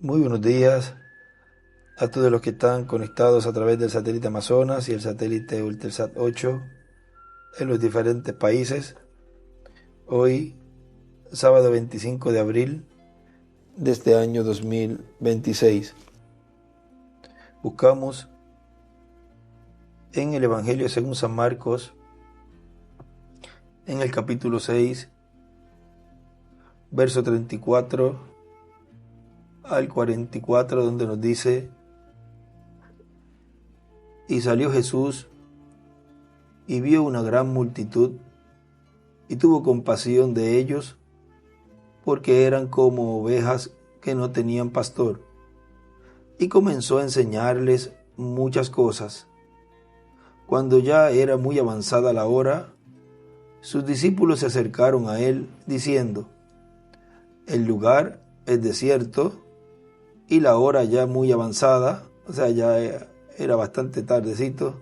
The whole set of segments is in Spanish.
Muy buenos días a todos los que están conectados a través del satélite Amazonas y el satélite Eutelsat 8 en los diferentes países. Hoy, sábado 25 de abril de este año 2026, buscamos en el Evangelio según San Marcos, en el capítulo 6, verso 34 al 44, donde nos dice: y salió Jesús y vio una gran multitud y tuvo compasión de ellos, porque eran como ovejas que no tenían pastor, y comenzó a enseñarles muchas cosas. Cuando ya era muy avanzada la hora, sus discípulos se acercaron a él diciendo: el lugar es desierto y la hora ya muy avanzada, o sea, ya era bastante tardecito.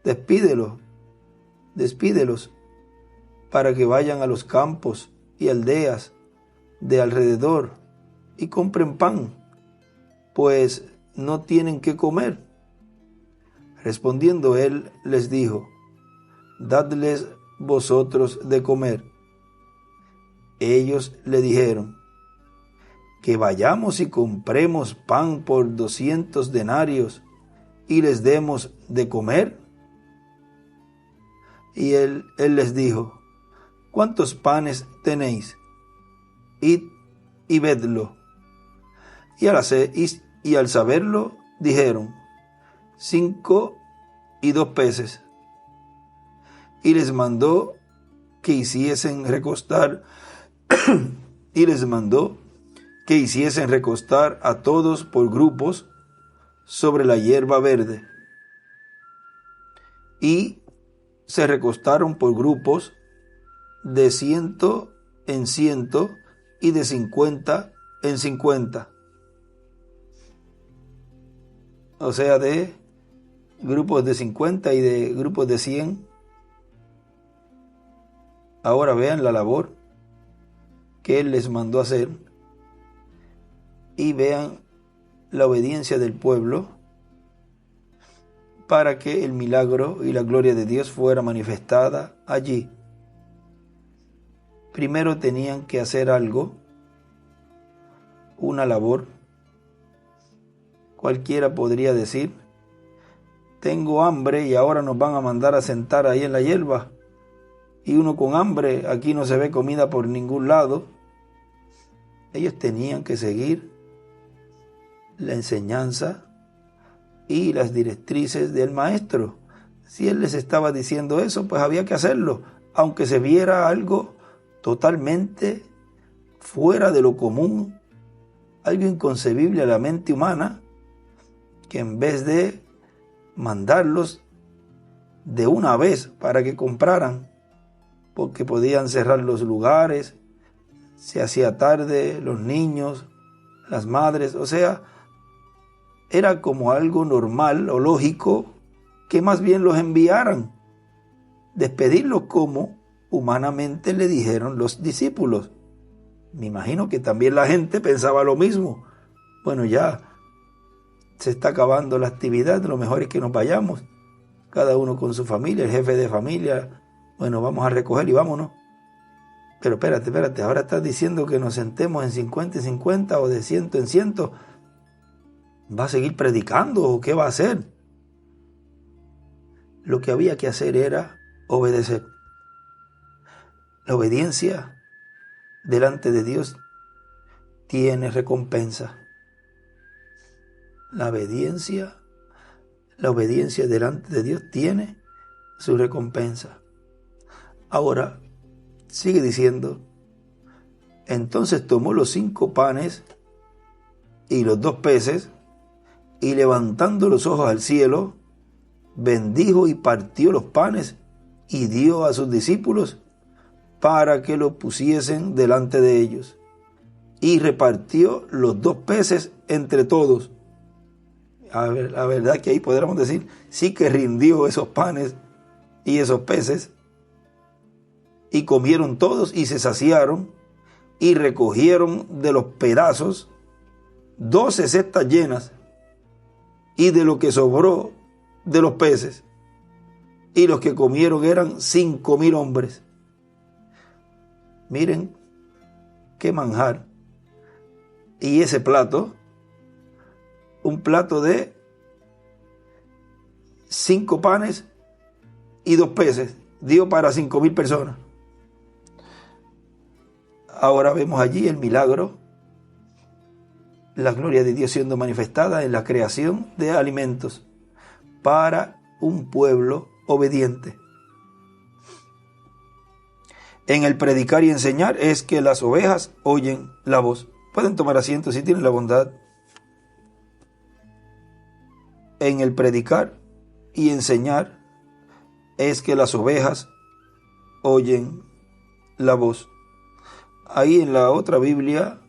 Despídelos para que vayan a los campos y aldeas de alrededor y compren pan, pues no tienen qué comer. Respondiendo él les dijo: dadles vosotros de comer. Ellos le dijeron: que vayamos y compremos pan por 200 denarios y les demos de comer. Y él les dijo: ¿cuántos panes tenéis? Id y vedlo. Y al saberlo, dijeron: 5 y 2 peces. Y les mandó que hiciesen recostar a todos por grupos sobre la hierba verde. Y se recostaron por grupos de 100 en 100 y de 50 en 50. O sea, de grupos de 50 y de grupos de 100. Ahora vean la labor que él les mandó hacer y vean la obediencia del pueblo para que el milagro y la gloria de Dios fuera manifestada allí. Primero tenían que hacer algo, una labor. Cualquiera podría decir: tengo hambre y ahora nos van a mandar a sentar ahí en la hierba. Y uno con hambre, aquí no se ve comida por ningún lado. Ellos tenían que seguir la enseñanza y las directrices del maestro. Si él les estaba diciendo eso, pues había que hacerlo, aunque se viera algo totalmente fuera de lo común, algo inconcebible a la mente humana, que en vez de mandarlos de una vez para que compraran, porque podían cerrar los lugares, se hacía tarde, los niños, las madres, o sea, era como algo normal o lógico que más bien los enviaran, despedirlos como humanamente le dijeron los discípulos. Me imagino que también la gente pensaba lo mismo. Bueno, ya se está acabando la actividad, lo mejor es que nos vayamos, cada uno con su familia, el jefe de familia, bueno, vamos a recoger y vámonos. Pero espérate, ahora estás diciendo que nos sentemos en 50 y 50 o de 100 en 100. ¿Va a seguir predicando o qué va a hacer? Lo que había que hacer era obedecer. La obediencia delante de Dios tiene recompensa. La obediencia delante de Dios tiene su recompensa. Ahora, sigue diciendo: entonces tomó los 5 panes y los 2 peces, y levantando los ojos al cielo, bendijo y partió los panes y dio a sus discípulos para que los pusiesen delante de ellos, y repartió los 2 peces entre todos. La verdad que ahí podríamos decir, sí que rindió esos panes y esos peces, y comieron todos y se saciaron, y recogieron de los pedazos 12 cestas llenas, y de lo que sobró de los peces, y los que comieron eran 5,000 hombres. Miren qué manjar. Y ese plato, un plato de 5 panes y 2 peces, dio para 5,000 personas. Ahora vemos allí el milagro, la gloria de Dios siendo manifestada en la creación de alimentos para un pueblo obediente. En el predicar y enseñar es que las ovejas oyen la voz. Pueden tomar asiento si tienen la bondad. En el predicar y enseñar es que las ovejas oyen la voz. Ahí en la otra Biblia,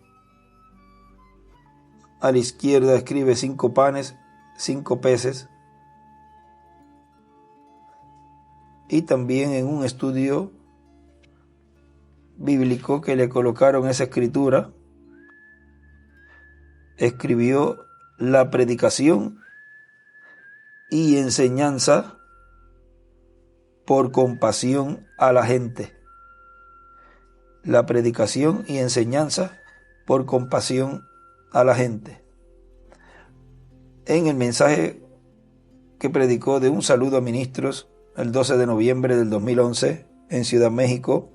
a la izquierda escribe 5 panes, 5 peces. Y también en un estudio bíblico que le colocaron esa escritura, escribió la predicación y enseñanza por compasión a la gente. La predicación y enseñanza por compasión a la gente. En el mensaje que predicó de un saludo a ministros el 12 de noviembre del 2011 en Ciudad México,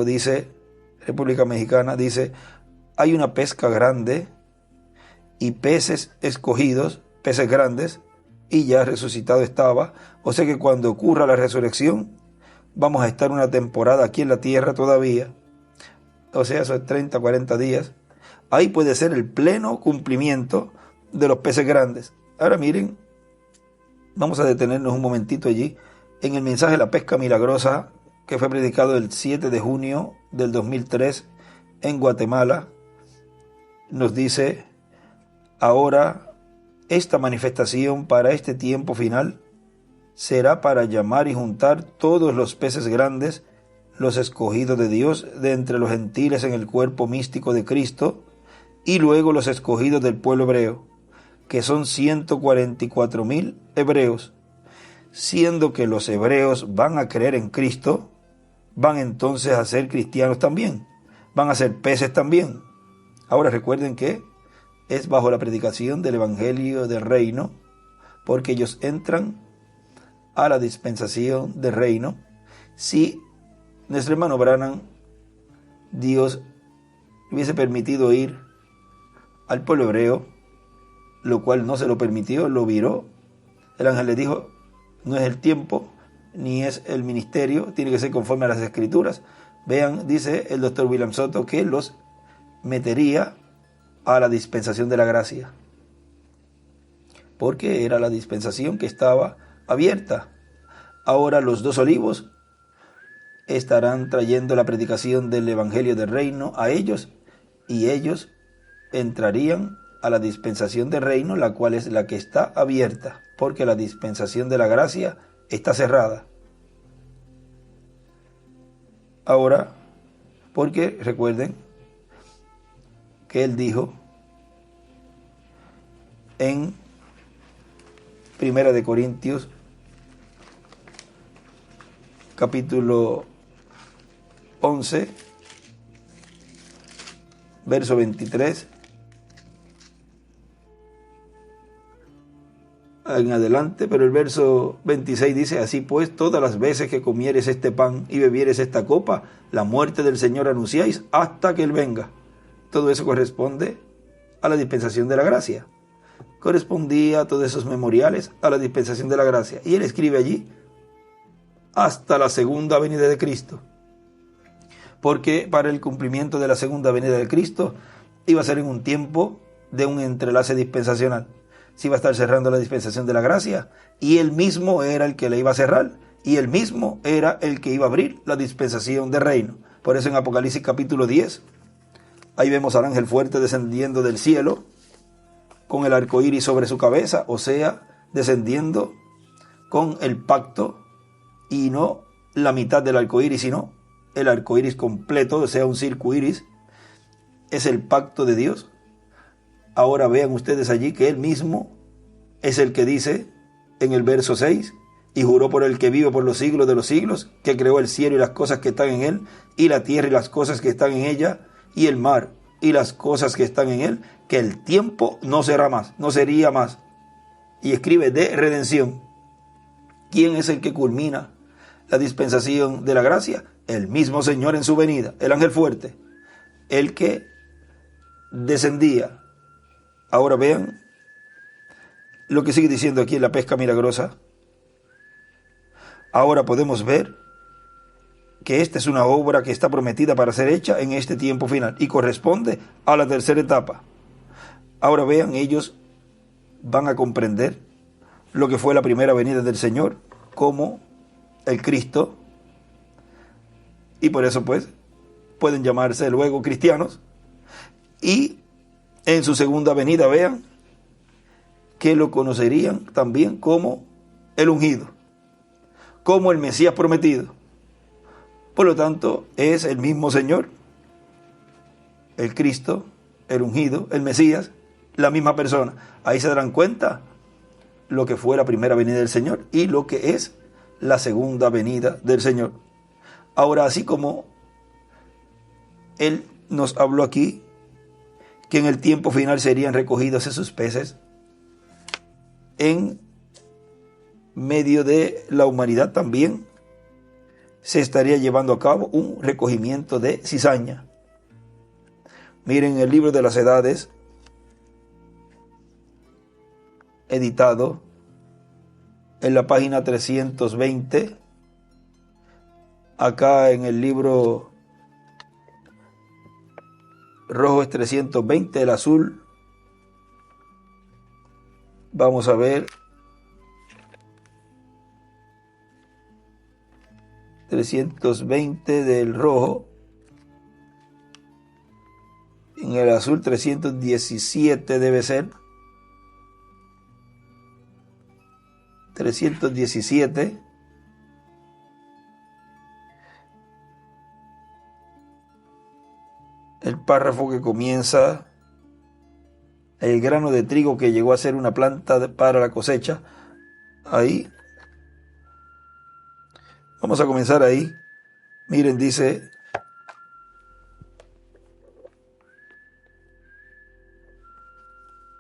dice, República Mexicana, dice: hay una pesca grande y peces escogidos, peces grandes, y ya resucitado estaba. O sea que cuando ocurra la resurrección, vamos a estar una temporada aquí en la tierra todavía. O sea, eso es 30, 40 días. Ahí puede ser el pleno cumplimiento de los peces grandes. Ahora miren, vamos a detenernos un momentito allí. En el mensaje de la pesca milagrosa, que fue predicado el 7 de junio del 2003 en Guatemala, nos dice: ahora esta manifestación para este tiempo final será para llamar y juntar todos los peces grandes, los escogidos de Dios de entre los gentiles en el cuerpo místico de Cristo, y luego los escogidos del pueblo hebreo, que son 144,000 hebreos, siendo que los hebreos van a creer en Cristo, van entonces a ser cristianos también, van a ser peces también. Ahora recuerden que es bajo la predicación del Evangelio del Reino, porque ellos entran a la dispensación del reino. Si nuestro hermano Branham, Dios hubiese permitido ir al pueblo hebreo, lo cual no se lo permitió, lo viró, el ángel le dijo: no es el tiempo, ni es el ministerio, tiene que ser conforme a las escrituras. Vean, dice el doctor William Soto, que los metería a la dispensación de la gracia, porque era la dispensación que estaba abierta. Ahora los 2 olivos estarán trayendo la predicación del Evangelio del Reino a ellos, y ellos entrarían a la dispensación del reino, la cual es la que está abierta, porque la dispensación de la gracia está cerrada. Ahora, porque recuerden que él dijo en 1 Corintios capítulo 11, verso 23 en adelante, pero el verso 26 dice: así pues, todas las veces que comieres este pan y bebieres esta copa, la muerte del Señor anunciáis hasta que Él venga. Todo eso corresponde a la dispensación de la gracia. Correspondía a todos esos memoriales a la dispensación de la gracia. Y él escribe allí: hasta la segunda venida de Cristo. Porque para el cumplimiento de la segunda venida de Cristo iba a ser en un tiempo de un entrelace dispensacional. Se iba a estar cerrando la dispensación de la gracia, y él mismo era el que la iba a cerrar, y él mismo era el que iba a abrir la dispensación del reino. Por eso en Apocalipsis capítulo 10, ahí vemos al ángel fuerte descendiendo del cielo, con el arco iris sobre su cabeza, o sea, descendiendo con el pacto, y no la mitad del arco iris, sino el arco iris completo, o sea, un circo iris, es el pacto de Dios. Ahora vean ustedes allí que Él mismo es el que dice en el verso 6, y juró por el que vive por los siglos de los siglos, que creó el cielo y las cosas que están en él, y la tierra y las cosas que están en ella, y el mar y las cosas que están en él, que el tiempo no será más, no sería más. Y escribe de redención. ¿Quién es el que culmina la dispensación de la gracia? El mismo Señor en su venida, el ángel fuerte, el que descendía. Ahora vean lo que sigue diciendo aquí en la pesca milagrosa. Ahora podemos ver que esta es una obra que está prometida para ser hecha en este tiempo final y corresponde a la tercera etapa. Ahora vean, ellos van a comprender lo que fue la primera venida del Señor como el Cristo, y por eso pues pueden llamarse luego cristianos. Y en su segunda venida, vean que lo conocerían también como el ungido, como el Mesías prometido. Por lo tanto, es el mismo Señor, el Cristo, el ungido, el Mesías, la misma persona. Ahí se darán cuenta lo que fue la primera venida del Señor y lo que es la segunda venida del Señor. Ahora, así como Él nos habló aquí que en el tiempo final serían recogidos esos peces, en medio de la humanidad también se estaría llevando a cabo un recogimiento de cizaña. Miren el libro de las Edades, editado en la página 320, acá en el libro rojo es 320, el azul, vamos a ver, 320 del rojo, en el azul 317 debe ser, 317, el párrafo que comienza: el grano de trigo que llegó a ser una planta para la cosecha. Ahí vamos a comenzar ahí. Miren, dice: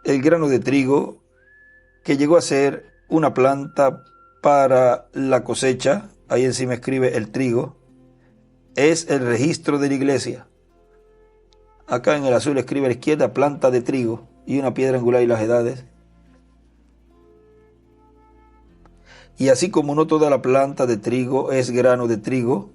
el grano de trigo que llegó a ser una planta para la cosecha, ahí encima escribe el trigo, es el registro de la iglesia. Acá en el azul escribe a la izquierda planta de trigo y una piedra angular y las edades. Y así como no toda la planta de trigo es grano de trigo,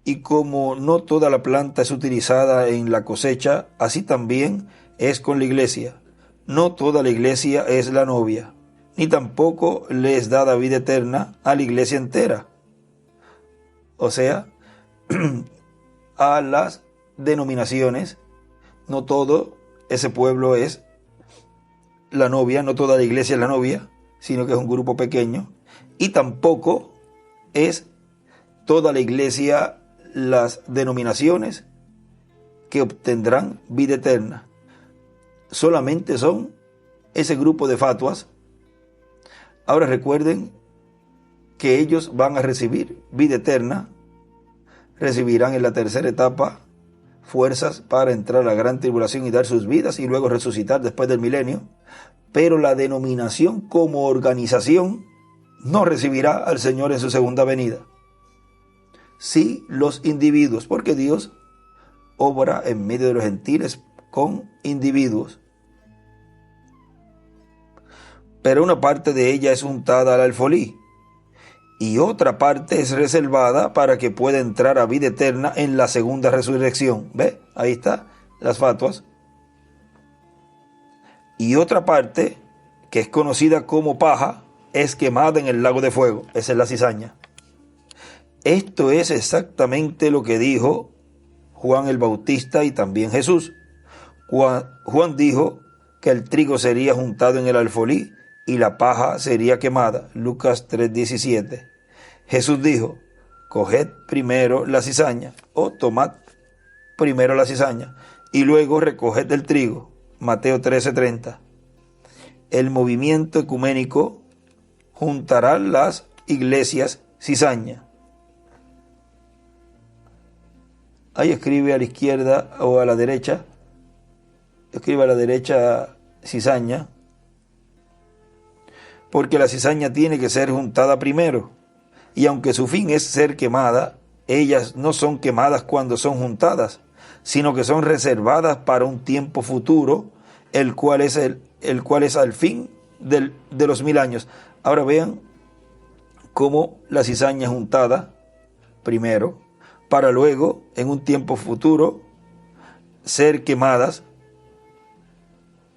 y como no toda la planta es utilizada en la cosecha, así también es con la iglesia. No toda la iglesia es la novia, ni tampoco le es dada vida eterna a la iglesia entera. O sea, a las denominaciones, no todo ese pueblo es la novia, no toda la iglesia es la novia, sino que es un grupo pequeño, y tampoco es toda la iglesia las denominaciones que obtendrán vida eterna. Solamente son ese grupo de fatuas. Ahora recuerden que ellos van a recibir vida eterna, recibirán en la tercera etapa fuerzas para entrar a la gran tribulación y dar sus vidas y luego resucitar después del milenio, pero la denominación como organización no recibirá al Señor en su segunda venida. Sí, los individuos, porque Dios obra en medio de los gentiles con individuos. Pero una parte de ella es untada al alfolí y otra parte es reservada para que pueda entrar a vida eterna en la segunda resurrección. ¿Ve? Ahí está, las fatuas. Y otra parte, que es conocida como paja, es quemada en el lago de fuego. Esa es la cizaña. Esto es exactamente lo que dijo Juan el Bautista y también Jesús. Juan dijo que el trigo sería juntado en el alfolí y la paja sería quemada. Lucas 3:17. Jesús dijo: coged primero la cizaña, o tomad primero la cizaña, y luego recoged el trigo. Mateo 13:30. El movimiento ecuménico juntará las iglesias cizaña. Ahí escribe a la izquierda o a la derecha, escribe a la derecha cizaña, porque la cizaña tiene que ser juntada primero, y aunque su fin es ser quemada, ellas no son quemadas cuando son juntadas, sino que son reservadas para un tiempo futuro, el cual es al fin de los 1000 años. Ahora vean cómo la cizaña es juntada primero, para luego, en un tiempo futuro, ser quemadas.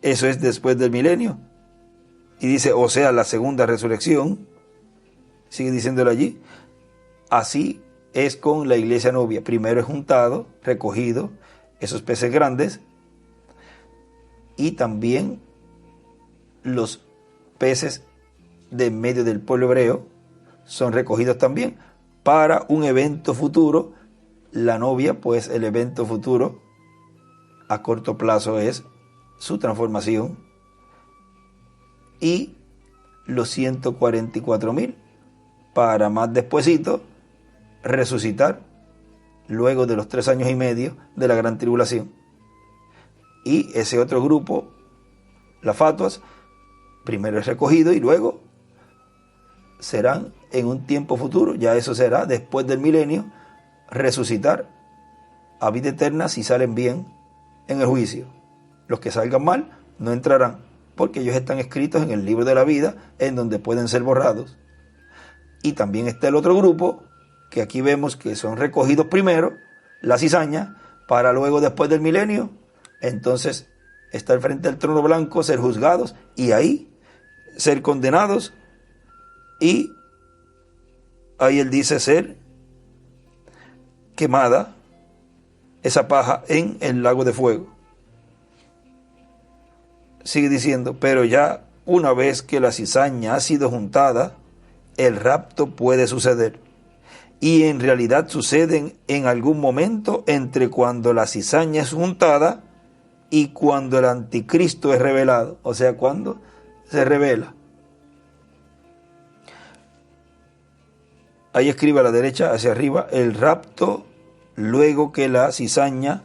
Eso es después del milenio. Y dice, o sea, la segunda resurrección. Sigue diciéndolo allí. Así es con la iglesia novia. Primero es juntado, recogido, esos peces grandes. Y también los peces de en medio del pueblo hebreo son recogidos también para un evento futuro. La novia, pues el evento futuro a corto plazo es su transformación, y los 144,000 para más despuesito resucitar luego de los 3 años y medio de la gran tribulación. Y ese otro grupo, las fatuas, primero es recogido y luego serán en un tiempo futuro, ya eso será después del milenio, resucitar a vida eterna si salen bien en el juicio. Los que salgan mal no entrarán, porque ellos están escritos en el libro de la vida, en donde pueden ser borrados. Y también está el otro grupo, que aquí vemos que son recogidos primero, la cizaña, para luego después del milenio, entonces estar frente al trono blanco, ser juzgados, y ahí ser condenados, y ahí él dice ser quemada esa paja en el lago de fuego. Sigue diciendo, pero ya una vez que la cizaña ha sido juntada, el rapto puede suceder. Y en realidad suceden en algún momento entre cuando la cizaña es juntada y cuando el anticristo es revelado. O sea, cuando se revela. Ahí escribe a la derecha, hacia arriba, el rapto luego que la cizaña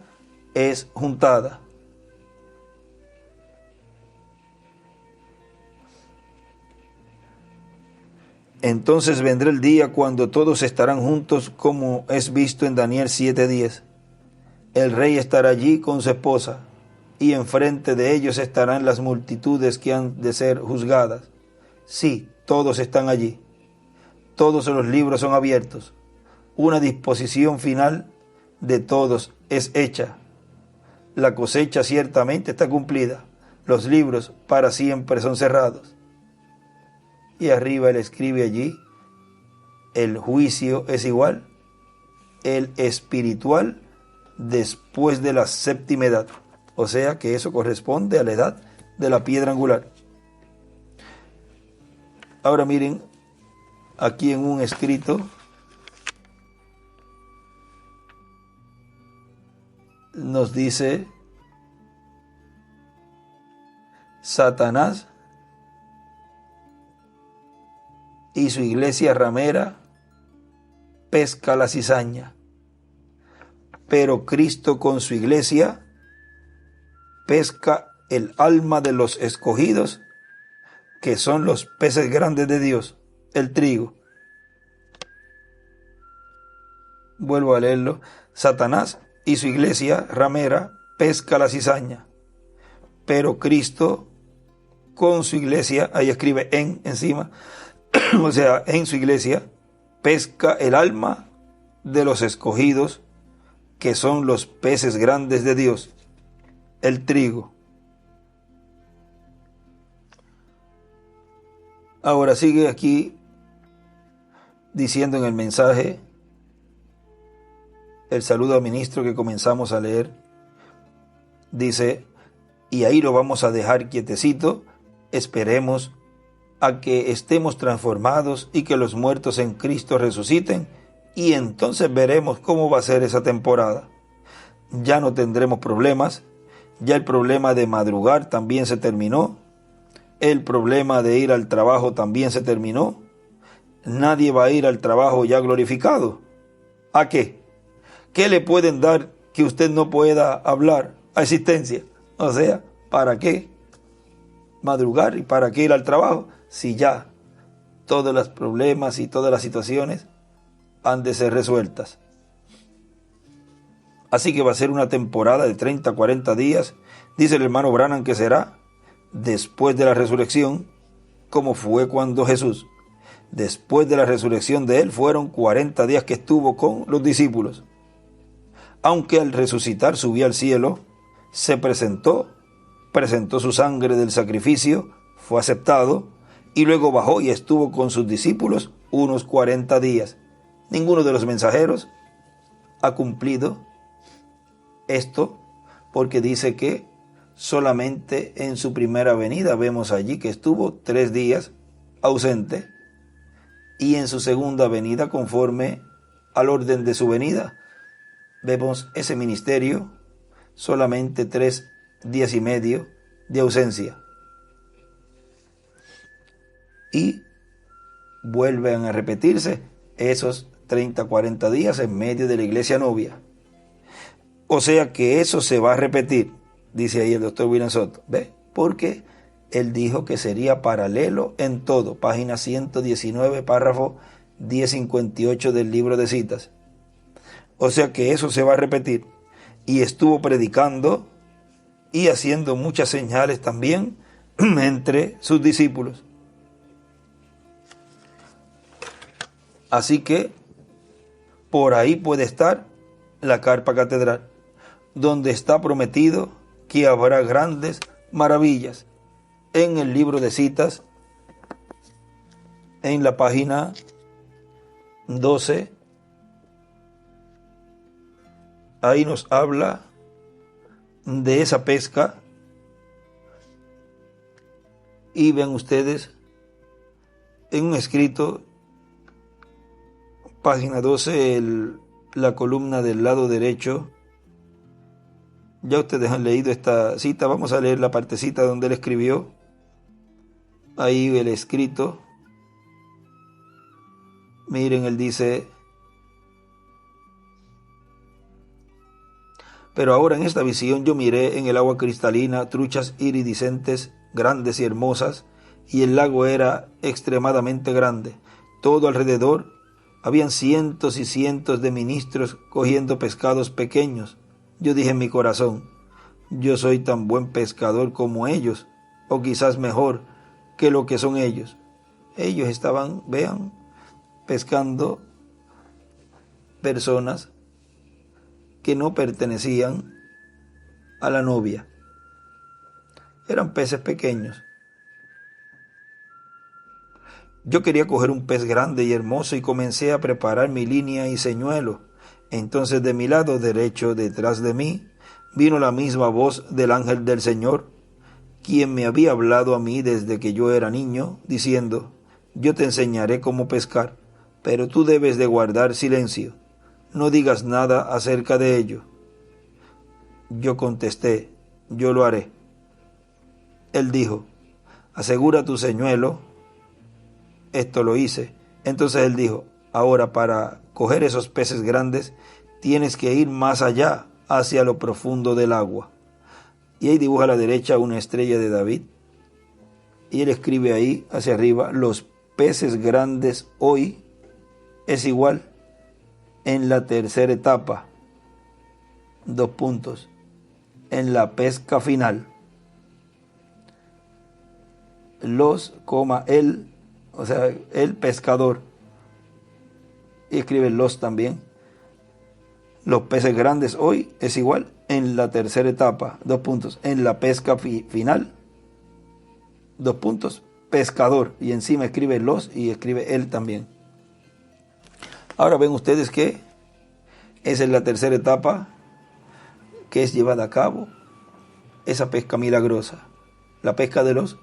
es juntada. Entonces vendrá el día cuando todos estarán juntos, como es visto en Daniel 7:10. El rey estará allí con su esposa, y enfrente de ellos estarán las multitudes que han de ser juzgadas. Sí, todos están allí. Todos los libros son abiertos. Una disposición final de todos es hecha. La cosecha ciertamente está cumplida. Los libros para siempre son cerrados. Y arriba él escribe allí, el juicio es igual, el espiritual después de la séptima edad. O sea que eso corresponde a la edad de la piedra angular. Ahora miren, aquí en un escrito nos dice Satanás y su iglesia ramera pesca la cizaña, pero Cristo con su iglesia pesca el alma de los escogidos, que son los peces grandes de Dios, el trigo. Vuelvo a leerlo. Satanás y su iglesia ramera pesca la cizaña, pero Cristo con su iglesia, ahí escribe en encima, o sea, en su iglesia, pesca el alma de los escogidos, que son los peces grandes de Dios, el trigo. Ahora sigue aquí diciendo en el mensaje, el saludo al ministro que comenzamos a leer, dice, y ahí lo vamos a dejar quietecito, esperemos a que estemos transformados y que los muertos en Cristo resuciten, y entonces veremos cómo va a ser esa temporada. ya no tendremos problemas, ya el problema de madrugar también se terminó, el problema de ir al trabajo también se terminó, nadie va a ir al trabajo ya glorificado. ¿A qué? ¿Qué le pueden dar que usted no pueda hablar a existencia? O sea, ¿para qué madrugar y para qué ir al trabajo si ya todos los problemas y todas las situaciones han de ser resueltas? Así que va a ser una temporada de 30, 40 días, dice el hermano Branham, que será después de la resurrección, como fue cuando Jesús, después de la resurrección de él, fueron 40 días que estuvo con los discípulos. Aunque al resucitar subió al cielo, se presentó su sangre del sacrificio, fue aceptado, y luego bajó y estuvo con sus discípulos unos 40 días. Ninguno de los mensajeros ha cumplido esto, porque dice que solamente en su primera venida vemos allí que estuvo 3 días ausente, y en su segunda venida, conforme al orden de su venida, vemos ese ministerio solamente 3 días y medio de ausencia. Y vuelven a repetirse esos 30, 40 días en medio de la iglesia novia. O sea que eso se va a repetir, dice ahí el doctor William Soto. ¿Ve? Porque él dijo que sería paralelo en todo. Página 119, párrafo 1058 del libro de citas. O sea que eso se va a repetir. Y estuvo predicando y haciendo muchas señales también entre sus discípulos. Así que por ahí puede estar la carpa catedral, donde está prometido que habrá grandes maravillas. En el libro de citas, en la página 12, ahí nos habla de esa pesca, y ven ustedes en un escrito, página 12, la columna del lado derecho. Ya ustedes han leído esta cita, vamos a leer la partecita donde él escribió, ahí el escrito. Miren, él dice: pero ahora en esta visión yo miré en el agua cristalina truchas iridiscentes, grandes y hermosas, y el lago era extremadamente grande. Todo alrededor habían cientos y cientos de ministros cogiendo pescados pequeños. Yo dije en mi corazón: yo soy tan buen pescador como ellos, o quizás mejor que lo que son ellos. Ellos estaban, vean, pescando personas que no pertenecían a la novia. Eran peces pequeños. Yo quería coger un pez grande y hermoso y comencé a preparar mi línea y señuelo. Entonces de mi lado derecho, detrás de mí, vino la misma voz del ángel del Señor, quien me había hablado a mí desde que yo era niño, diciendo: yo te enseñaré cómo pescar, pero tú debes de guardar silencio. No digas nada acerca de ello. Yo contesté: yo lo haré. Él dijo: asegura tu señuelo. Esto lo hice. Entonces él dijo: ahora, para coger esos peces grandes, tienes que ir más allá, hacia lo profundo del agua. Y ahí dibuja a la derecha una estrella de David. Y él escribe ahí, hacia arriba: los peces grandes hoy es igual en la tercera etapa. 2 puntos. En la pesca final. Los, él, o sea, el pescador. Y escribe los también. Los peces grandes hoy es igual en la tercera etapa. 2 puntos. En la pesca final. 2 puntos. Pescador. Y encima escribe los y escribe él también. Ahora ven ustedes que esa es la tercera etapa que es llevada a cabo, esa pesca milagrosa. La pesca de los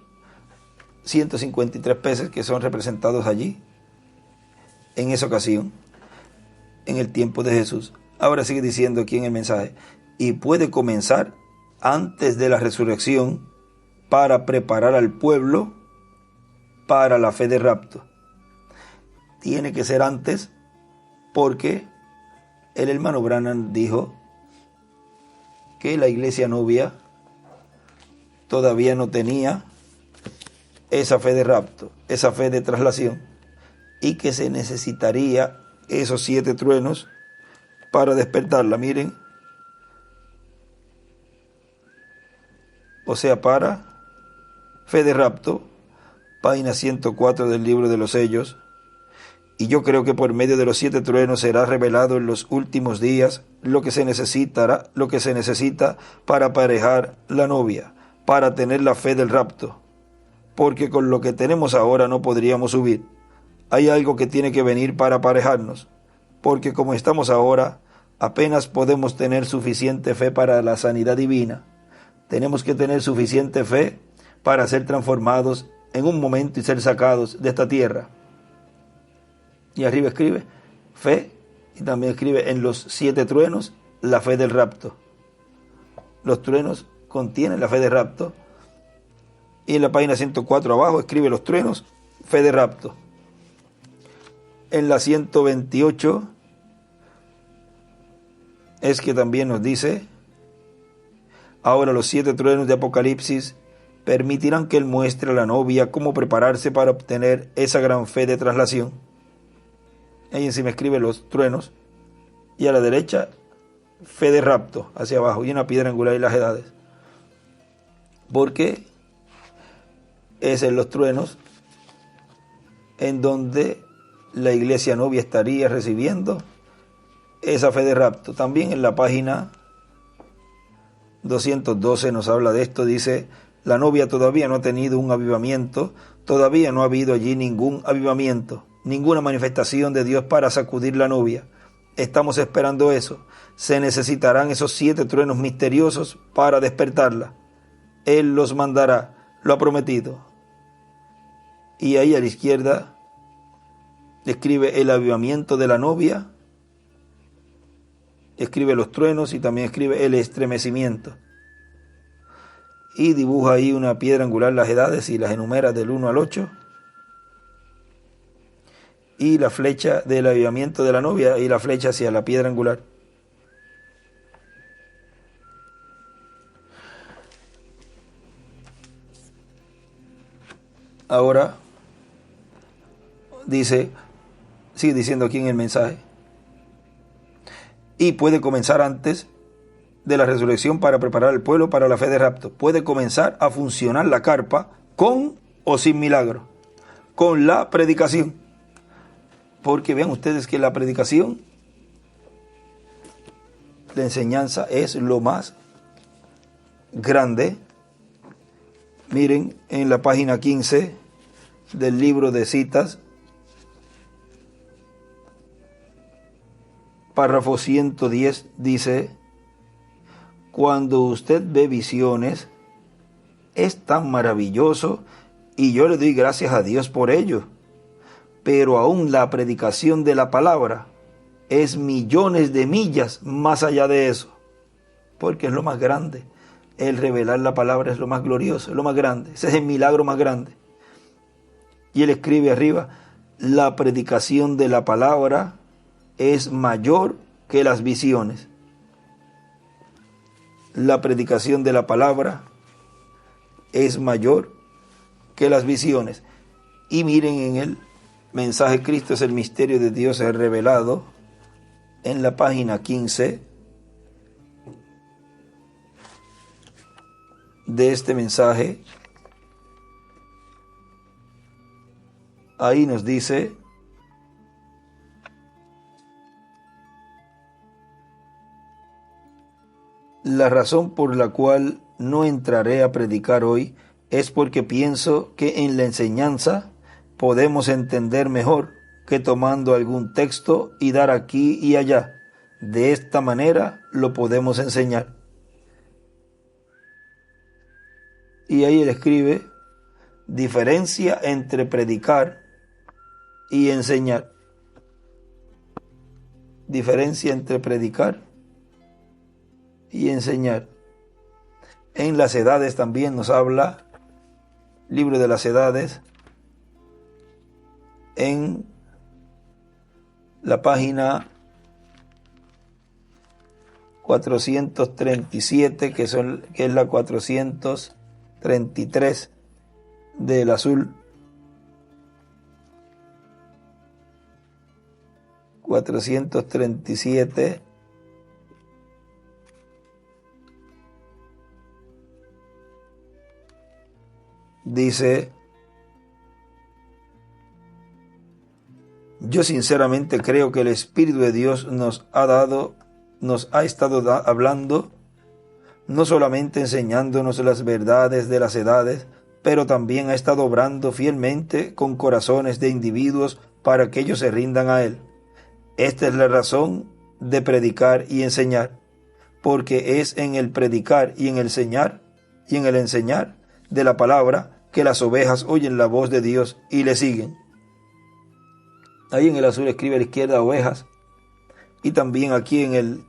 153 peces que son representados allí en esa ocasión, en el tiempo de Jesús. Ahora sigue diciendo aquí en el mensaje: y puede comenzar antes de la resurrección para preparar al pueblo para la fe de rapto. Tiene que ser antes porque el hermano Branham dijo que la iglesia novia todavía no tenía esa fe de rapto, esa fe de traslación, y que se necesitaría esos 7 truenos para despertarla. Miren, o sea, para fe de rapto, página 104 del libro de los sellos. Y yo creo que por medio de los 7 truenos será revelado en los últimos días lo que se necesita para aparejar la novia, para tener la fe del rapto. Porque con lo que tenemos ahora no podríamos subir. Hay algo que tiene que venir para aparejarnos. Porque como estamos ahora, apenas podemos tener suficiente fe para la sanidad divina. Tenemos que tener suficiente fe para ser transformados en un momento y ser sacados de esta tierra. Y arriba escribe fe, y también escribe en los 7 truenos la fe del rapto. Los truenos contienen la fe de rapto. Y en la página 104 abajo escribe los truenos, fe de rapto. En la 128 es que también nos dice: ahora los 7 truenos de Apocalipsis permitirán que él muestre a la novia cómo prepararse para obtener esa gran fe de traslación. Ahí encima escribe los truenos, y a la derecha fe de rapto hacia abajo, y una piedra angular y las edades. Porque es en los truenos en donde la iglesia novia estaría recibiendo esa fe de rapto. También en la página 212 nos habla de esto. Dice: la novia todavía no ha tenido un avivamiento, todavía no ha habido allí ningún avivamiento, ninguna manifestación de Dios para sacudir la novia. Estamos esperando eso. Se necesitarán esos 7 truenos misteriosos para despertarla. Él los mandará, lo ha prometido. Y ahí a la izquierda escribe el avivamiento de la novia, escribe los truenos y también escribe el estremecimiento. Y dibuja ahí una piedra angular, las edades, y las enumera del 1 al 8. Y la flecha del avivamiento de la novia y la flecha hacia la piedra angular. Ahora dice, sigue diciendo aquí en el mensaje: y puede comenzar antes de la resurrección para preparar al pueblo para la fe de rapto. Puede comenzar a funcionar la carpa con o sin milagro, con la predicación. Porque vean ustedes que la predicación, la enseñanza, es lo más grande. Miren en la página 15 del libro de citas, párrafo 110, dice: cuando usted ve visiones, es tan maravilloso y yo le doy gracias a Dios por ello. Pero aún la predicación de la palabra es millones de millas más allá de eso, porque es lo más grande. El revelar la palabra es lo más glorioso, es lo más grande. Ese es el milagro más grande. Y él escribe arriba: la predicación de la palabra es mayor que las visiones. La predicación de la palabra es mayor que las visiones. Y miren, en el mensaje Cristo es el misterio de Dios es revelado, en la página 15 de este mensaje, ahí nos dice: la razón por la cual no entraré a predicar hoy es porque pienso que en la enseñanza podemos entender mejor que tomando algún texto y dar aquí y allá. De esta manera lo podemos enseñar. Y ahí él escribe: diferencia entre predicar y enseñar. Diferencia entre predicar y enseñar. En las edades también nos habla, libro de las edades, en la página 437, que es la 433 del azul. 437 dice: yo sinceramente creo que el Espíritu de Dios nos ha estado hablando, no solamente enseñándonos las verdades de las edades, pero también ha estado obrando fielmente con corazones de individuos para que ellos se rindan a Él. Esta es la razón de predicar y enseñar, porque es en el predicar y en el enseñar de la palabra que las ovejas oyen la voz de Dios y le siguen. Ahí en el azul escribe a la izquierda ovejas, y también aquí en el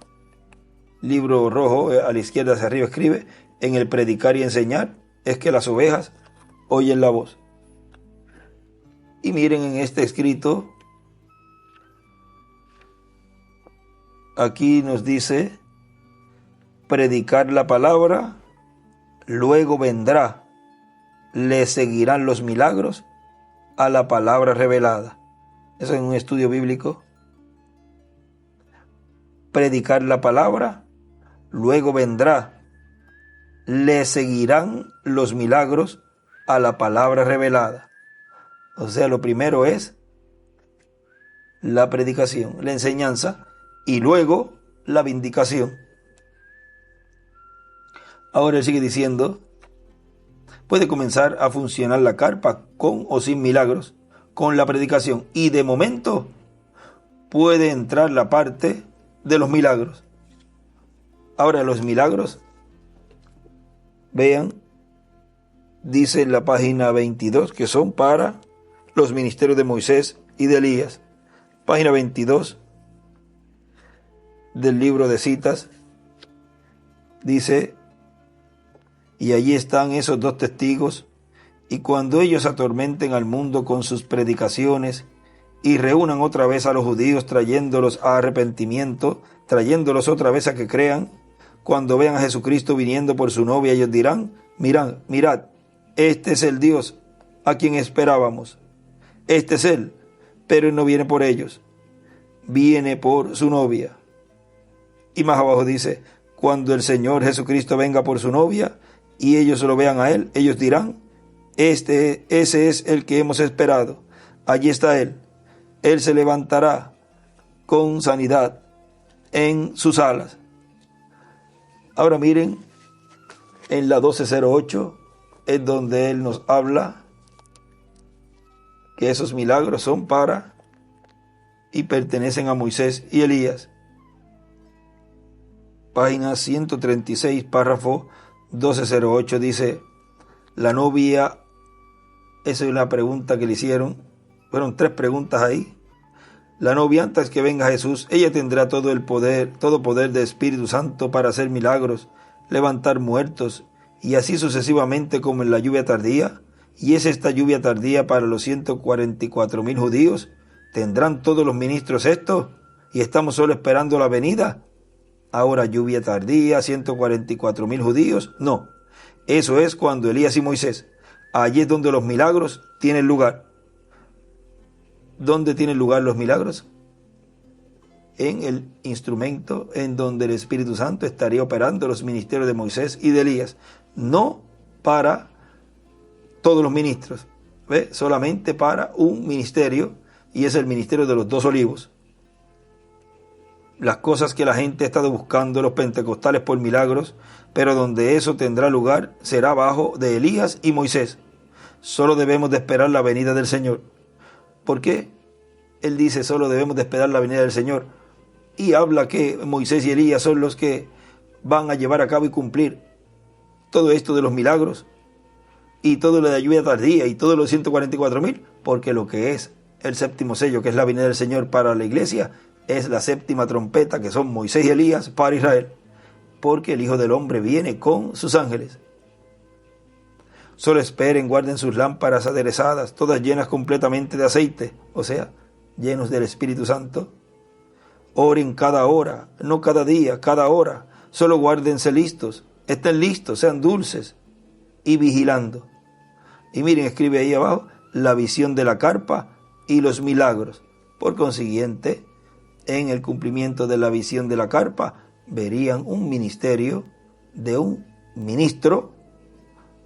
libro rojo a la izquierda hacia arriba escribe: en el predicar y enseñar es que las ovejas oyen la voz. Y miren en este escrito, aquí nos dice: predicar la palabra, luego vendrá, le seguirán los milagros a la palabra revelada. Eso es un estudio bíblico. Predicar la palabra, luego vendrá, le seguirán los milagros a la palabra revelada. O sea, lo primero es la predicación, la enseñanza, y luego la vindicación. Ahora él sigue diciendo: puede comenzar a funcionar la carpa con o sin milagros, con la predicación, y de momento puede entrar la parte de los milagros. Ahora, los milagros, vean, dice en la página 22 que son para los ministerios de Moisés y de Elías. Página 22 del libro de citas, dice: y allí están esos dos testigos, y cuando ellos atormenten al mundo con sus predicaciones y reúnan otra vez a los judíos trayéndolos a arrepentimiento, trayéndolos otra vez a que crean, cuando vean a Jesucristo viniendo por su novia, ellos dirán: mirad, este es el Dios a quien esperábamos. Este es Él, pero Él no viene por ellos, viene por su novia. Y más abajo dice: cuando el Señor Jesucristo venga por su novia y ellos lo vean a Él, ellos dirán: ese es el que hemos esperado. Allí está Él. Él se levantará con sanidad en sus alas. Ahora miren, en la 1208 es donde Él nos habla que esos milagros son para y pertenecen a Moisés y Elías. Página 136, párrafo 1208 dice: la novia, esa es una pregunta que le hicieron, fueron 3 preguntas ahí. La novia, antes que venga Jesús, ella tendrá todo poder de Espíritu Santo para hacer milagros, levantar muertos, y así sucesivamente como en la lluvia tardía. ¿Y es esta lluvia tardía para los 144,000 judíos? ¿Tendrán todos los ministros esto? ¿Y estamos solo esperando la venida? Ahora, lluvia tardía, 144,000 judíos. No, eso es cuando Elías y Moisés. Allí es donde los milagros tienen lugar. ¿Dónde tienen lugar los milagros? En el instrumento en donde el Espíritu Santo estaría operando los ministerios de Moisés y de Elías. No para todos los ministros, ¿ve? Solamente para un ministerio, y es el ministerio de los 2 olivos. Las cosas que la gente ha estado buscando, los pentecostales, por milagros, pero donde eso tendrá lugar será bajo de Elías y Moisés. Solo debemos de esperar la venida del Señor. ¿Por qué? Él dice: solo debemos de esperar la venida del Señor, y habla que Moisés y Elías son los que van a llevar a cabo y cumplir todo esto de los milagros y todo lo de la lluvia tardía y todos los 144,000, porque lo que es el séptimo sello, que es la venida del Señor para la iglesia, es la séptima trompeta, que son Moisés y Elías para Israel. porque el Hijo del Hombre viene con sus ángeles. Solo esperen, guarden sus lámparas aderezadas, todas llenas completamente de aceite, o sea, llenos del Espíritu Santo. Oren cada hora, no cada día, cada hora. Solo guárdense listos, estén listos, sean dulces y vigilando. Y miren, escribe ahí abajo, la visión de la carpa y los milagros. Por consiguiente, en el cumplimiento de la visión de la carpa, verían un ministerio de un ministro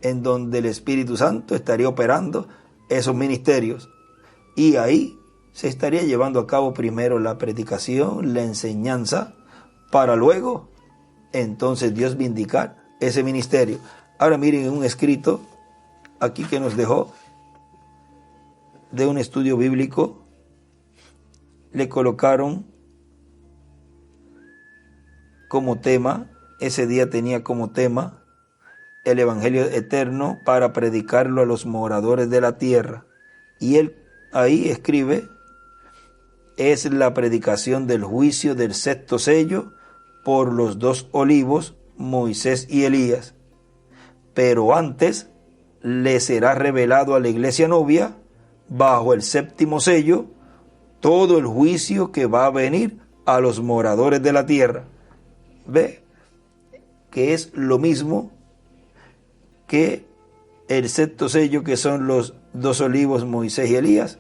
en donde el Espíritu Santo estaría operando esos ministerios. Y ahí se estaría llevando a cabo primero la predicación, la enseñanza, para luego entonces Dios vindicar ese ministerio. Ahora miren un escrito aquí que nos dejó de un estudio bíblico, le colocaron como tema, ese día tenía como tema el Evangelio eterno para predicarlo a los moradores de la tierra. Y él ahí escribe, es la predicación del juicio del sexto sello por los dos olivos, Moisés y Elías. Pero antes le será revelado a la iglesia novia, bajo el séptimo sello, todo el juicio que va a venir a los moradores de la tierra. Ve que es lo mismo que el sexto sello, que son los dos olivos, Moisés y Elías,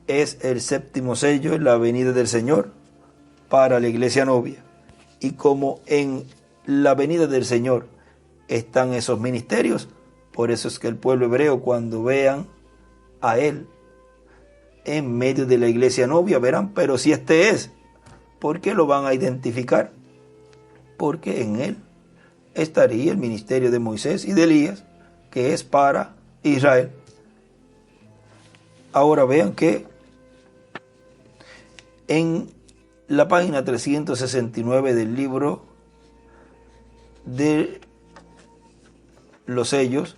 es el séptimo sello, la venida del Señor para la iglesia novia. Y como en la venida del Señor están esos ministerios, por eso es que el pueblo hebreo, cuando vean a Él en medio de la iglesia novia, verán, pero si este es, ¿por qué lo van a identificar? Porque en Él estaría el ministerio de Moisés y de Elías, que es para Israel. Ahora vean que en la página 369 del libro de los sellos,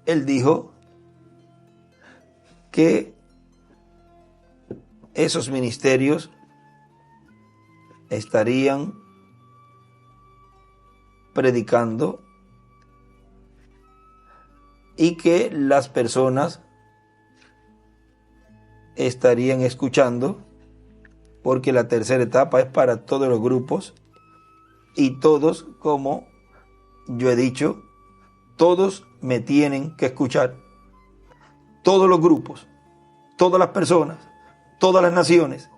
él dijo que esos ministerios estarían predicando y que las personas estarían escuchando, porque la tercera etapa es para todos los grupos y todos, como yo he dicho, todos me tienen que escuchar. Todos los grupos, todas las personas, todas las naciones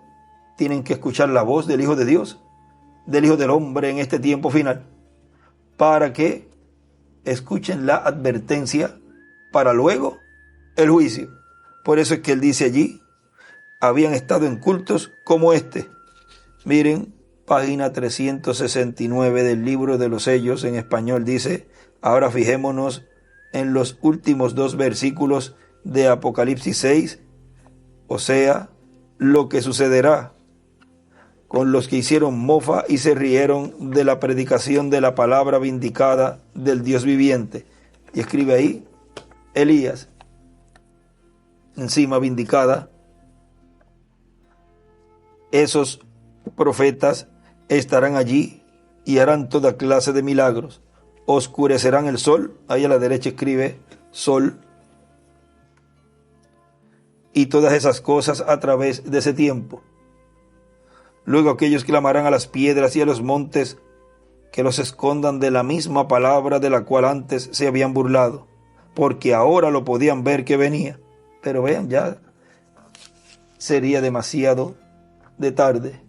tienen que escuchar la voz del Hijo de Dios, del Hijo del Hombre en este tiempo final, para que escuchen la advertencia para luego el juicio. Por eso es que él dice allí, habían estado en cultos como este. Miren, página 369 del libro de los sellos en español dice, ahora fijémonos en los últimos dos versículos de Apocalipsis 6, o sea, lo que sucederá con los que hicieron mofa y se rieron de la predicación de la palabra vindicada del Dios viviente. Y escribe ahí, Elías, encima vindicada. Esos profetas estarán allí y harán toda clase de milagros. Oscurecerán el sol, ahí a la derecha escribe sol, y todas esas cosas a través de ese tiempo. Luego aquellos clamarán a las piedras y a los montes que los escondan de la misma palabra de la cual antes se habían burlado, porque ahora lo podían ver que venía. Pero vean, ya sería demasiado de tarde.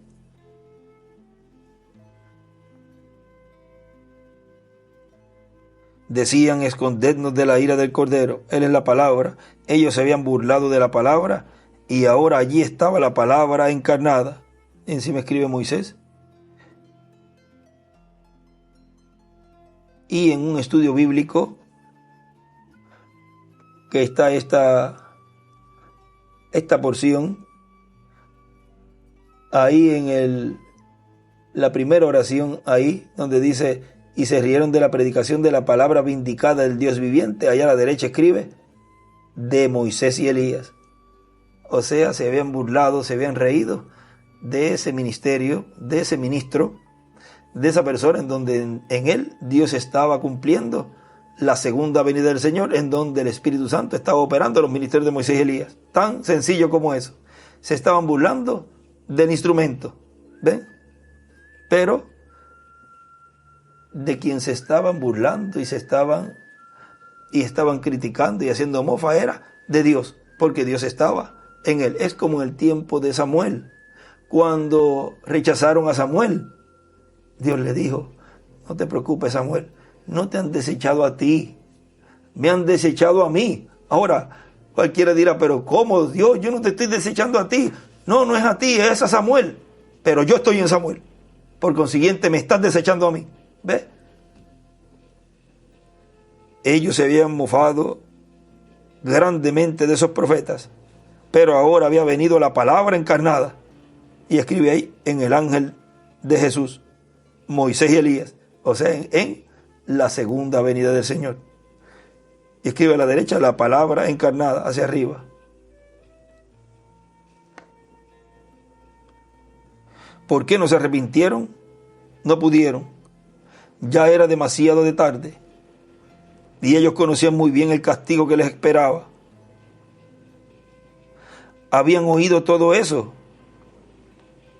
Decían, escondednos de la ira del Cordero. Él es la palabra. Ellos se habían burlado de la palabra y ahora allí estaba la palabra encarnada. Encima escribe Moisés. Y en un estudio bíblico que está esta porción ahí en la primera oración, ahí donde dice, y se rieron de la predicación de la palabra vindicada del Dios viviente, allá a la derecha escribe, de Moisés y Elías. O sea, se habían burlado, se habían reído de ese ministerio, de ese ministro, de esa persona en donde en él Dios estaba cumpliendo la segunda venida del Señor, en donde el Espíritu Santo estaba operando los ministerios de Moisés y Elías. Tan sencillo como eso. Se estaban burlando del instrumento, ¿ven? Pero de quien se estaban burlando y estaban criticando y haciendo mofa era de Dios, porque Dios estaba en él. Es como en el tiempo de Samuel, cuando rechazaron a Samuel. Dios le dijo: no te preocupes, Samuel, no te han desechado a ti, me han desechado a mí. Ahora, cualquiera dirá: pero ¿cómo, Dios? Yo no te estoy desechando a ti. No, no es a ti, es a Samuel. Pero yo estoy en Samuel. Por consiguiente, me estás desechando a mí. ¿Ves? Ellos se habían mofado grandemente de esos profetas, pero ahora había venido la palabra encarnada. Y escribe ahí: en el ángel de Jesús, Moisés y Elías, o sea, en la segunda venida del Señor. Y escribe a la derecha la palabra encarnada, hacia arriba. ¿Por qué no se arrepintieron? No pudieron. Ya era demasiado de tarde. Y ellos conocían muy bien el castigo que les esperaba. Habían oído todo eso.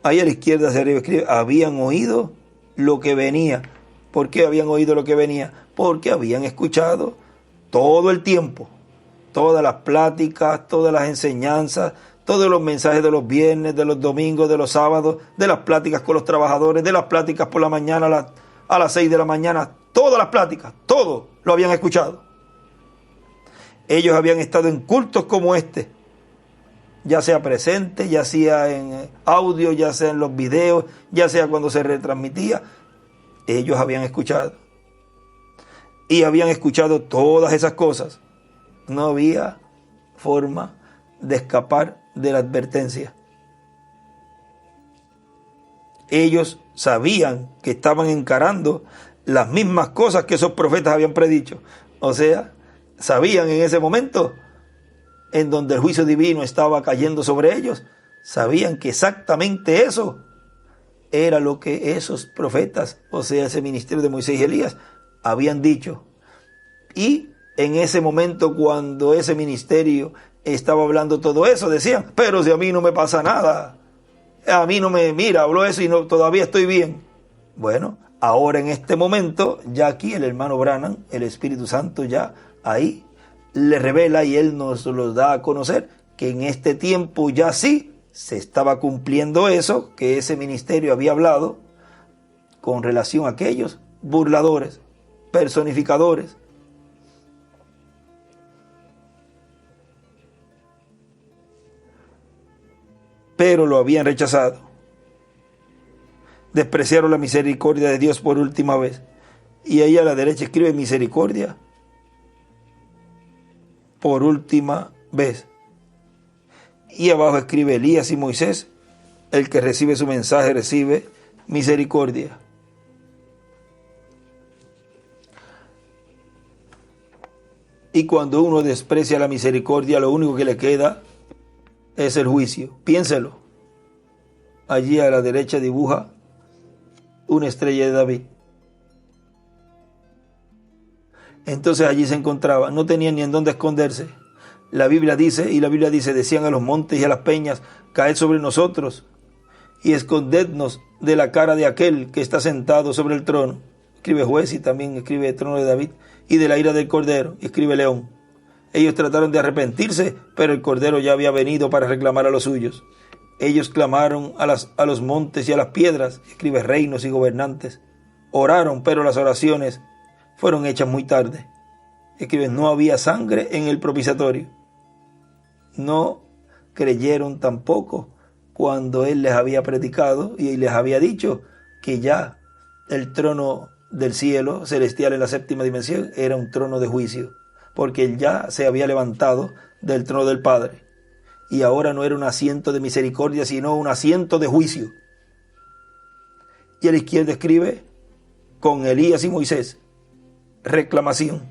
Ahí a la izquierda hacia arriba escribe: habían oído lo que venía. ¿Por qué habían oído lo que venía? Porque habían escuchado todo el tiempo, todas las pláticas, todas las enseñanzas, todos los mensajes de los viernes, de los domingos, de los sábados, de las pláticas con los trabajadores, de las pláticas por la mañana a las 6 de la mañana, todas las pláticas, todo lo habían escuchado. Ellos habían estado en cultos como este, ya sea presente, ya sea en audio, ya sea en los videos, ya sea cuando se retransmitía. Ellos habían escuchado. Y habían escuchado todas esas cosas. No había forma de escapar de la advertencia. Ellos sabían que estaban encarando las mismas cosas que esos profetas habían predicho. O sea, sabían en ese momento en donde el juicio divino estaba cayendo sobre ellos, sabían que exactamente eso era lo que esos profetas, o sea, ese ministerio de Moisés y Elías, habían dicho. Y en ese momento, cuando ese ministerio estaba hablando todo eso, decían: pero si a mí no me pasa nada, a mí no me, mira, habló eso y no, todavía estoy bien. Bueno, ahora en este momento, ya aquí el hermano Branham, el Espíritu Santo ya ahí le revela y él nos lo da a conocer, que en este tiempo ya sí se estaba cumpliendo eso que ese ministerio había hablado con relación a aquellos burladores, personificadores. Pero lo habían rechazado. Despreciaron la misericordia de Dios por última vez. Y ahí a la derecha escribe: misericordia por última vez. Y abajo escribe: Elías y Moisés, el que recibe su mensaje recibe misericordia. Y cuando uno desprecia la misericordia, lo único que le queda es el juicio. Piénselo. Allí a la derecha dibuja una estrella de David. Entonces allí se encontraba, no tenían ni en dónde esconderse. La Biblia dice, decían a los montes y a las peñas: caed sobre nosotros y escondednos de la cara de aquel que está sentado sobre el trono. Escribe juez y también escribe el trono de David, y de la ira del cordero, y escribe león. Ellos trataron de arrepentirse, pero el cordero ya había venido para reclamar a los suyos. Ellos clamaron a los montes y a las piedras, escribe reinos y gobernantes. Oraron, pero las oraciones fueron hechas muy tarde. Escribe: no había sangre en el propiciatorio. No creyeron tampoco cuando él les había predicado y les había dicho que ya el trono del cielo celestial en la séptima dimensión era un trono de juicio, porque él ya se había levantado del trono del Padre y ahora no era un asiento de misericordia, sino un asiento de juicio. Y a la izquierda escribe: con Elías y Moisés, reclamación.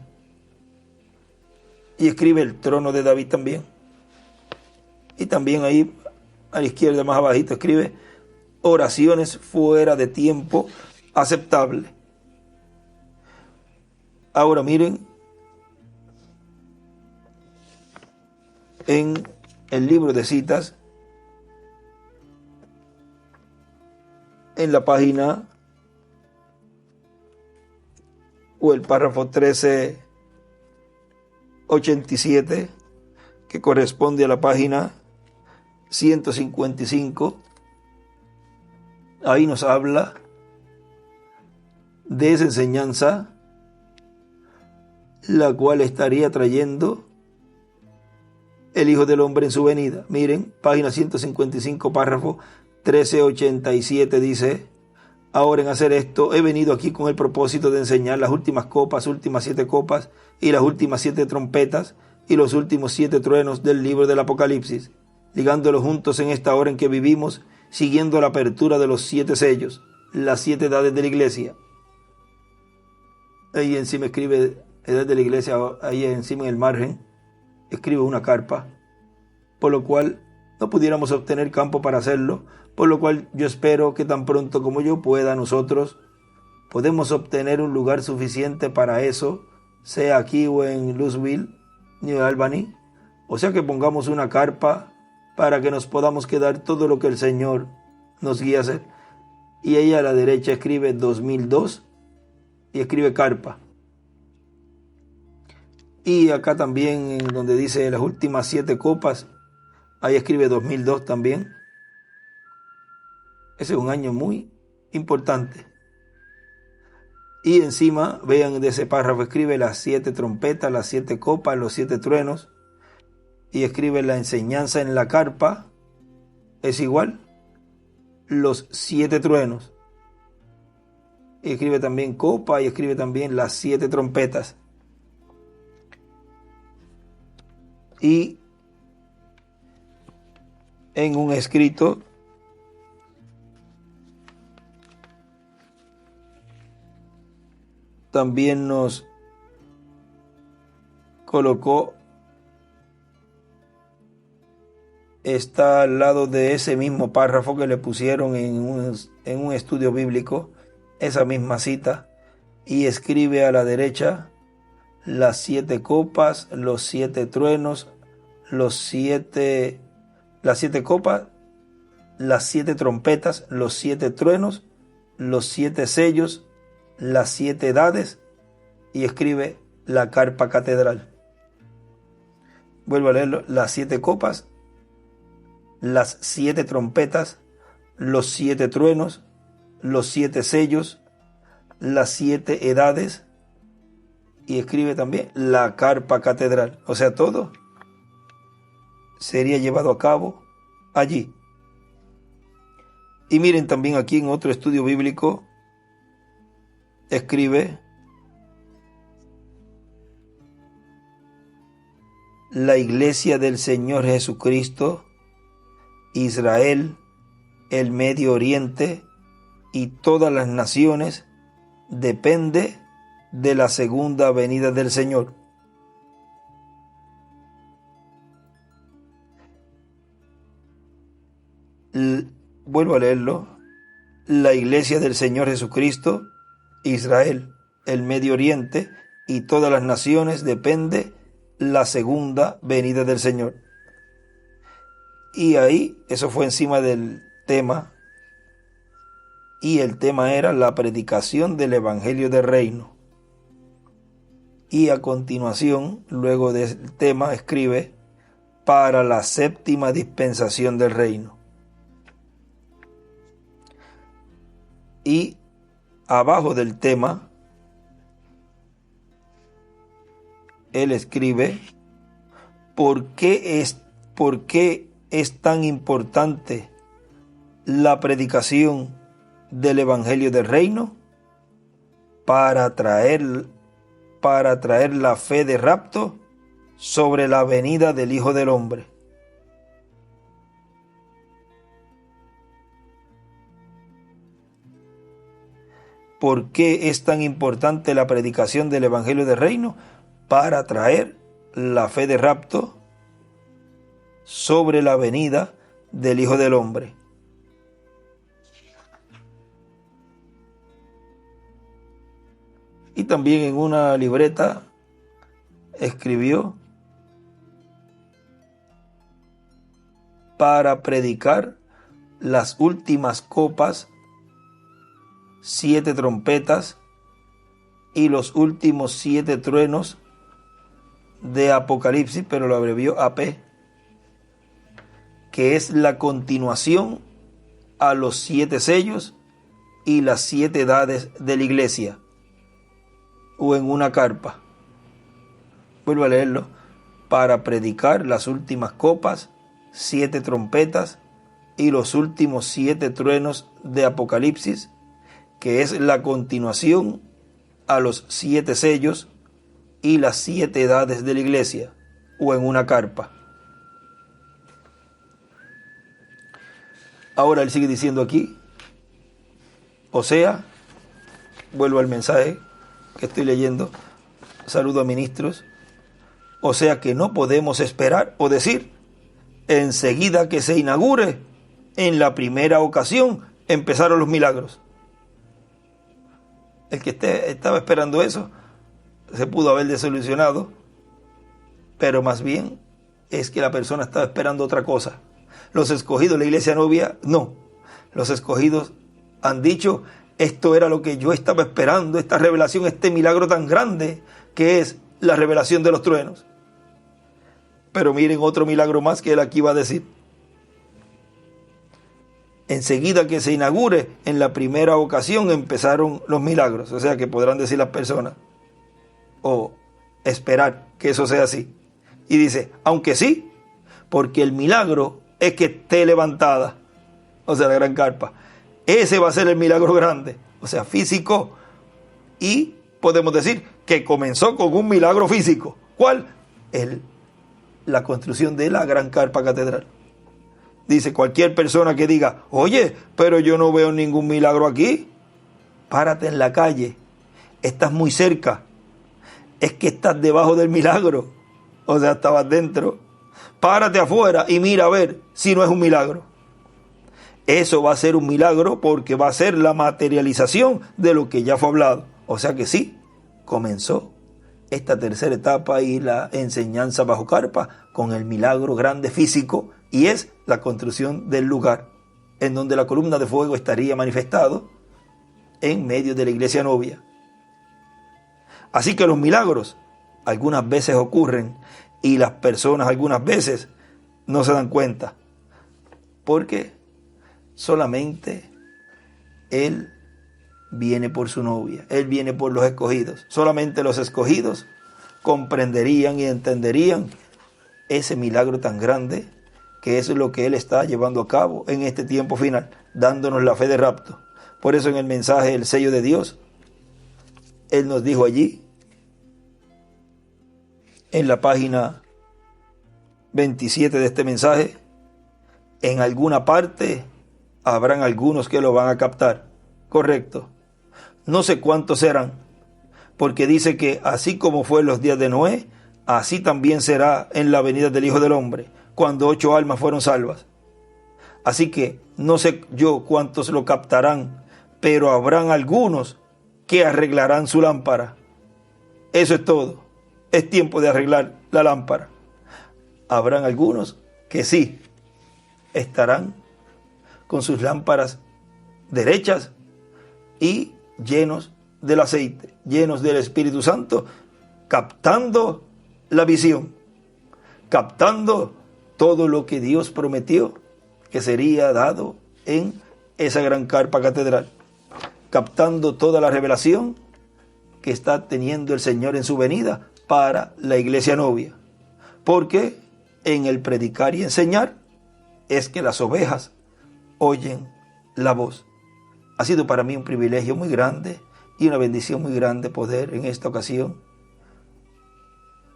Y escribe el trono de David también. Y también ahí a la izquierda más abajito escribe: oraciones fuera de tiempo aceptable. Ahora miren, en el libro de citas, en la página o el párrafo 1387, que corresponde a la página 155, ahí nos habla de esa enseñanza, la cual estaría trayendo el Hijo del Hombre en su venida. Miren, página 155, párrafo 1387, dice: ahora en hacer esto he venido aquí con el propósito de enseñar las últimas copas, últimas 7 copas y las últimas 7 trompetas y los últimos 7 truenos del libro del Apocalipsis, ligándolos juntos en esta hora en que vivimos, siguiendo la apertura de los 7 sellos, las 7 edades de la iglesia. Ahí encima escribe edad de la iglesia, ahí encima en el margen escribe una carpa, por lo cual no pudiéramos obtener campo para hacerlo, por lo cual yo espero que tan pronto como yo pueda, nosotros podemos obtener un lugar suficiente para eso, sea aquí o en Louisville, New Albany, o sea que pongamos una carpa para que nos podamos quedar todo lo que el Señor nos guíe a hacer. Y ella a la derecha escribe 2002 y escribe carpa. Y acá también, en donde dice las últimas 7 copas, ahí escribe 2002 también. Ese es un año muy importante. Y encima, vean de ese párrafo, escribe las 7 trompetas, las 7 copas, los 7 truenos. Y escribe la enseñanza en la carpa, es igual, los 7 truenos. Y escribe también copa y escribe también las 7 trompetas. Y en un escrito también nos colocó, está al lado de ese mismo párrafo que le pusieron en un estudio bíblico, esa misma cita, y escribe a la derecha las 7 copas, los 7 truenos, las 7 copas, las 7 trompetas, los 7 truenos, los 7 sellos, las 7 edades, y escribe la carpa catedral. Vuelvo a leerlo: las 7 copas, las 7 trompetas, los 7 truenos, los 7 sellos, las 7 edades, y escribe también la carpa catedral. O sea, todo sería llevado a cabo allí. Y miren también aquí en otro estudio bíblico, escribe la iglesia del Señor Jesucristo, Israel, el Medio Oriente y todas las naciones depende de la segunda venida del Señor. Vuelvo a leerlo: la iglesia del Señor Jesucristo, Israel, el Medio Oriente y todas las naciones depende la segunda venida del Señor. Y ahí, eso fue encima del tema, y el tema era la predicación del Evangelio del Reino. Y a continuación, luego del tema, escribe para la séptima dispensación del reino. Y abajo del tema, él escribe ¿por qué es tan importante la predicación del Evangelio del Reino? Para traer la fe de rapto sobre la venida del Hijo del Hombre. ¿Por qué es tan importante la predicación del Evangelio del Reino? Para traer la fe de rapto sobre la venida del Hijo del Hombre. Y también en una libreta escribió: para predicar las últimas copas, 7 trompetas y los últimos 7 truenos de Apocalipsis, pero lo abrevió AP, que es la continuación a los 7 sellos y las 7 edades de la iglesia, o en una carpa. Vuelvo a leerlo: para predicar las últimas copas, 7 trompetas y los últimos 7 truenos de Apocalipsis, que es la continuación a los 7 sellos y las 7 edades de la iglesia, o en una carpa. Ahora él sigue diciendo aquí, o sea, vuelvo al mensaje que estoy leyendo, saludo a ministros, o sea que no podemos esperar o decir, enseguida que se inaugure, en la primera ocasión empezaron los milagros. El que estaba esperando eso se pudo haber desilusionado, pero más bien es que la persona estaba esperando otra cosa. Los escogidos, la iglesia novia, no. Los escogidos han dicho, esto era lo que yo estaba esperando, esta revelación, este milagro tan grande que es la revelación de los truenos. Pero miren otro milagro más que él aquí va a decir. Enseguida que se inaugure, en la primera ocasión empezaron los milagros. O sea que podrán decir las personas, o esperar que eso sea así. Y dice, aunque sí, porque el milagro es que esté levantada, o sea, la gran carpa. Ese va a ser el milagro grande, o sea, físico. Y podemos decir que comenzó con un milagro físico. ¿Cuál? La construcción de la gran carpa catedral. Dice, cualquier persona que diga, oye, pero yo no veo ningún milagro aquí, párate en la calle, estás muy cerca, es que estás debajo del milagro, o sea, estabas dentro. Párate afuera y mira a ver si no es un milagro. Eso va a ser un milagro porque va a ser la materialización de lo que ya fue hablado. O sea que sí, comenzó esta tercera etapa y la enseñanza bajo carpa con el milagro grande físico, y es la construcción del lugar en donde la columna de fuego estaría manifestado en medio de la iglesia novia. Así que los milagros algunas veces ocurren y las personas algunas veces no se dan cuenta, porque solamente Él viene por su novia, Él viene por los escogidos. Solamente los escogidos comprenderían y entenderían ese milagro tan grande que es lo que Él está llevando a cabo en este tiempo final, dándonos la fe de rapto. Por eso en el mensaje El sello de Dios, Él nos dijo allí, en la página 27 de este mensaje, en alguna parte habrán algunos que lo van a captar. Correcto. No sé cuántos serán, porque dice que así como fue en los días de Noé, así también será en la venida del Hijo del Hombre, cuando 8 almas fueron salvas. Así que no sé yo cuántos lo captarán, pero habrán algunos que arreglarán su lámpara. Eso es todo. Es tiempo de arreglar la lámpara. Habrán algunos que sí estarán con sus lámparas derechas y llenos del aceite, llenos del Espíritu Santo, captando la visión, captando todo lo que Dios prometió que sería dado en esa gran carpa catedral, captando toda la revelación que está teniendo el Señor en su venida para la iglesia novia. Porque en el predicar y enseñar es que las ovejas oyen la voz. Ha sido para mí un privilegio muy grande y una bendición muy grande poder en esta ocasión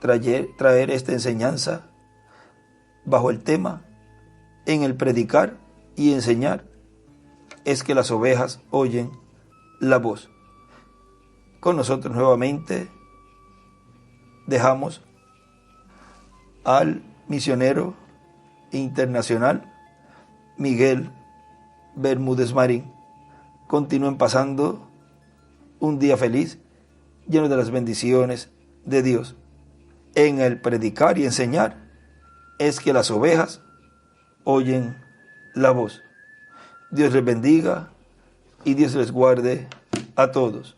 traer esta enseñanza bajo el tema en el predicar y enseñar es que las ovejas oyen la voz. Con nosotros nuevamente dejamos al misionero internacional Miguel Bermúdez Marín. Continúen pasando un día feliz. llenos de las bendiciones de Dios. En el predicar y enseñar es que las ovejas oyen la voz. Dios les bendiga y Dios les guarde a todos.